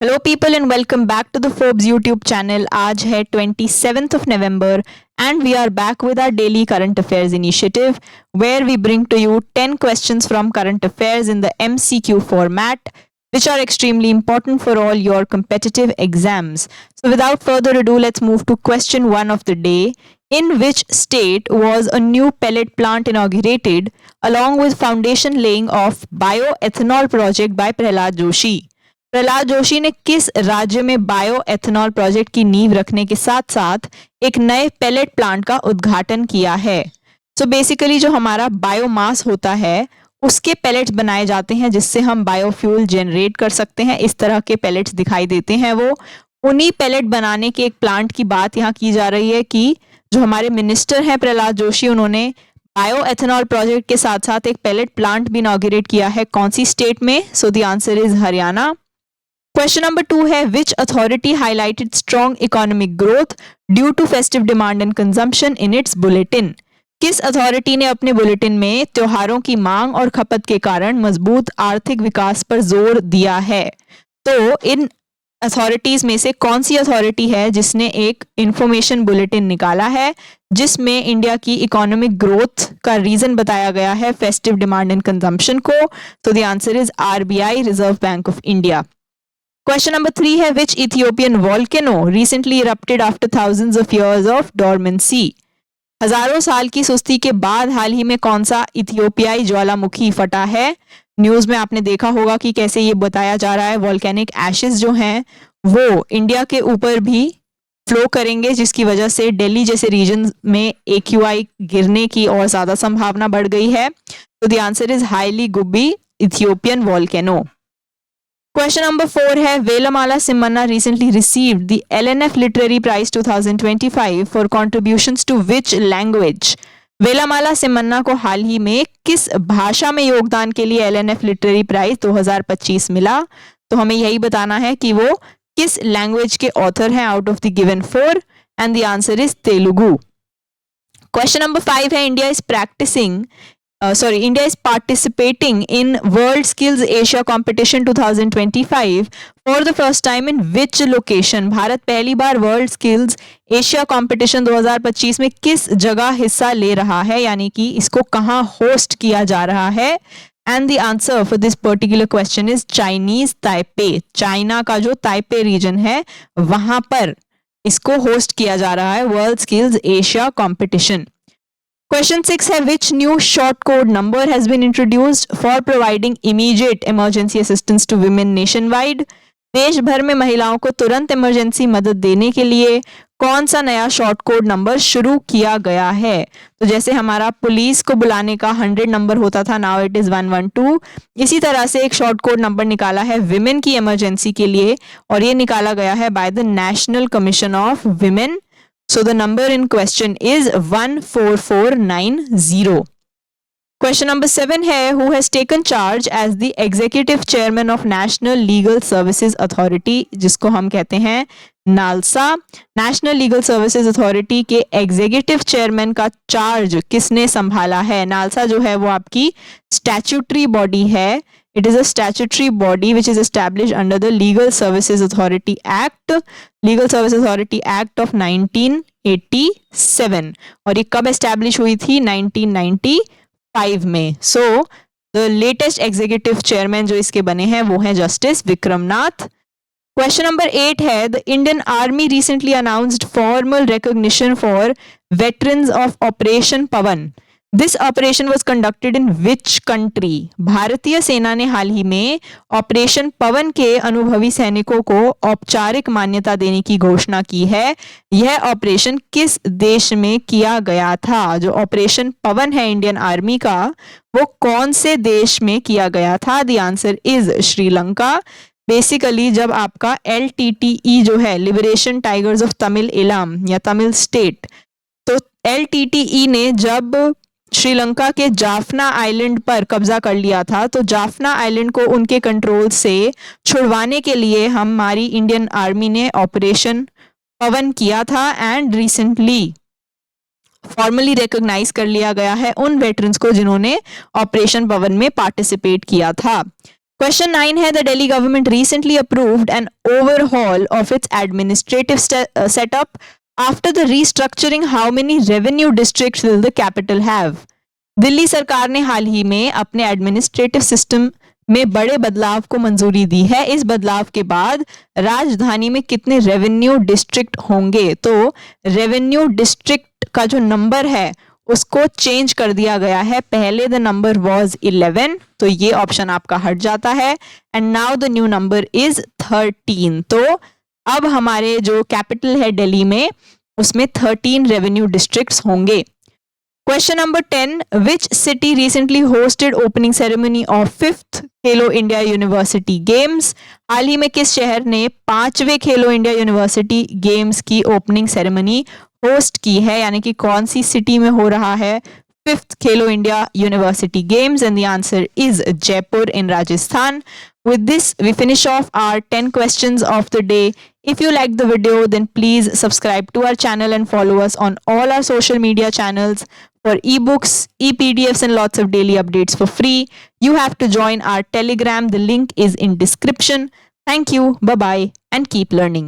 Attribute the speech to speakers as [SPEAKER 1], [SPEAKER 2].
[SPEAKER 1] Hello people and welcome back to the Forbes YouTube channel. आज है 27th of November and we are back with our daily current affairs initiative where we bring to you 10 questions from current affairs in the MCQ format which are extremely important for all your competitive exams. So without further ado, let's move to question 1 of the day. In which state was a new pellet plant inaugurated along with foundation laying of bioethanol project by Prahlad Joshi? Prahlad Joshi ने किस राज्य में bio ethanol project की नींव रखने के साथ साथ एक नए पेलेट प्लांट का उद्घाटन किया है? सो बेसिकली जो हमारा बायोमास होता है उसके पेलेट्स बनाए जाते हैं जिससे हम बायोफ्यूल जनरेट कर सकते हैं। इस तरह के पेलेट्स दिखाई देते हैं वो। उन्हीं पेलेट बनाने के एक प्लांट की बात यहाँ की जा रही है कि जो हमारे मिनिस्टर हैं प्रहलाद जोशी, उन्होंने बायो एथेनॉल प्रोजेक्ट के साथ साथ एक पेलेट प्लांट भी इनॉग्रेट किया है। कौन सी स्टेट में? So the answer is Haryana. Question number 2 है which authority highlighted strong economic growth due to festive demand and consumption in its bulletin? किस अथॉरिटी ने अपने बुलेटिन में त्योहारों की मांग और खपत के कारण मजबूत आर्थिक विकास पर जोर दिया है? तो इन अथॉरिटीज में से कौन सी अथॉरिटी है जिसने एक इंफॉर्मेशन बुलेटिन निकाला है जिसमें इंडिया की इकोनॉमिक ग्रोथ का रीजन बताया गया है फेस्टिव डिमांड एंड कंजम्पशन को? तो the answer is RBI, reserve bank of India. Question number 3 है which Ethiopian volcano recently erupted after thousands of years of dormancy? हजारों साल की सुस्ती के बाद हाल ही में कौन सा इथियोपियाई ज्वालामुखी फटा है? न्यूज में आपने देखा होगा कि कैसे ये बताया जा रहा है वॉल्केनिक एशेस जो हैं वो इंडिया के ऊपर भी फ्लो करेंगे जिसकी वजह से दिल्ली जैसे रीजन में AQI गिरने की और ज्यादा संभावना बढ़ गई है। तो the answer is highly Gubbi Ethiopian volcano. Question number 4 है Velamala Simmanna recently received the LNF Literary Prize 2025 for contributions to which language? वेलामाला सिमन्ना को हाल ही में किस भाषा में योगदान के लिए LNF लिटरेरी प्राइज 2025 मिला? तो हमें यही बताना है कि वो किस लैंग्वेज के ऑथर हैं out of the given 4 and the answer is Telugu. Question number 5 है India is participating in World Skills Asia Competition 2025 for the first time in which location? Bharat पहली बार वर्ल्ड स्किल्स एशिया कंपटीशन 2025 में किस जगह हिस्सा ले रहा है, यानी कि इसको कहाँ होस्ट किया जा रहा है? And the answer for this particular question is Chinese Taipei. China का जो ताइपे रीजन है वहां पर इसको होस्ट किया जा रहा है world skills Asia competition. Question 6 है which new short code number has been introduced for providing immediate emergency assistance to women nationwide? देश भर में महिलाओं को तुरंत इमरजेंसी मदद देने के लिए कौन सा नया शॉर्ट कोड नंबर शुरू किया गया है? तो जैसे हमारा पुलिस को बुलाने का 100 नंबर होता था, नाउ इट इज 112। इसी तरह से एक शॉर्ट कोड नंबर निकाला है विमेन की इमरजेंसी के लिए और ये निकाला गया है by the national commission of women. So the number in question is 14490. Question number 7 है who has taken charge as the executive chairman of National Legal Services Authority, जिसको हम कहते हैं NALSA. National legal services authority के executive chairman का charge किसने संभाला है? नालसा जो है वो आपकी स्टैट्यूटरी बॉडी है। It is a statutory body which is established under the Legal Services Authority Act, Legal Services Authority Act of 1987 और ये कब establish हुई थी? 1995 में। So the latest executive chairman जो इसके बने हैं वो हैं जस्टिस विक्रमनाथ। Question number 8 है the Indian Army recently announced formal recognition for veterans of Operation Pavan. This operation was conducted in which country? भारतीय सेना ने हाल ही में ऑपरेशन पवन के अनुभवी सैनिकों को औपचारिक मान्यता देने की घोषणा की है। यह ऑपरेशन किस देश में किया गया था? जो ऑपरेशन पवन है इंडियन आर्मी का वो कौन से देश में किया गया था? The answer is Sri Lanka. Basically जब आपका LTTE जो है liberation tigers of Tamil Ilam या तमिल स्टेट, तो LTTE ने जब श्रीलंका के जाफना आइलैंड पर कब्जा कर लिया था तो जाफना आइलैंड को उनके कंट्रोल से छुड़वाने के लिए हमारी इंडियन आर्मी ने ऑपरेशन पवन किया था एंड रिसेंटली फॉर्मली रिकॉग्नाइज कर लिया गया है उन वेटरन्स को जिन्होंने ऑपरेशन पवन में पार्टिसिपेट किया था। Question 9 है the Delhi government recently approved an overhaul of its administrative setup. After the restructuring, how many revenue districts will the capital have? Delhi सरकार ने हाल ही में अपने एडमिनिस्ट्रेटिव सिस्टम में बड़े बदलाव को मंजूरी दी है। इस बदलाव के बाद राजधानी में कितने रेवेन्यू डिस्ट्रिक्ट होंगे? तो रेवेन्यू डिस्ट्रिक्ट का जो नंबर है उसको चेंज कर दिया गया है। पहले द नंबर वाज 11, तो ये ऑप्शन आपका हट जाता है, and now the new number is 13। तो अब हमारे जो कैपिटल है दिल्ली में उसमें 13 रेवेन्यू डिस्ट्रिक्ट्स होंगे। Question number 10. Which city recently hosted opening ceremony of 5th Khelo India university games? हाल ही में किस शहर ने 5वें खेलो इंडिया यूनिवर्सिटी गेम्स की ओपनिंग सेरेमनी होस्ट की है? यानी कि कौन सी सिटी में हो रहा है 5th Khelo India university games? And the answer is Jaipur in Rajasthan. With this, we finish off our 10 questions of the day. If you liked the video, then please subscribe to our channel and follow us on all our social media channels. For ebooks, e-PDFs and lots of daily updates for free, you have to join our Telegram. The link is in description. Thank you. Bye-bye and keep learning.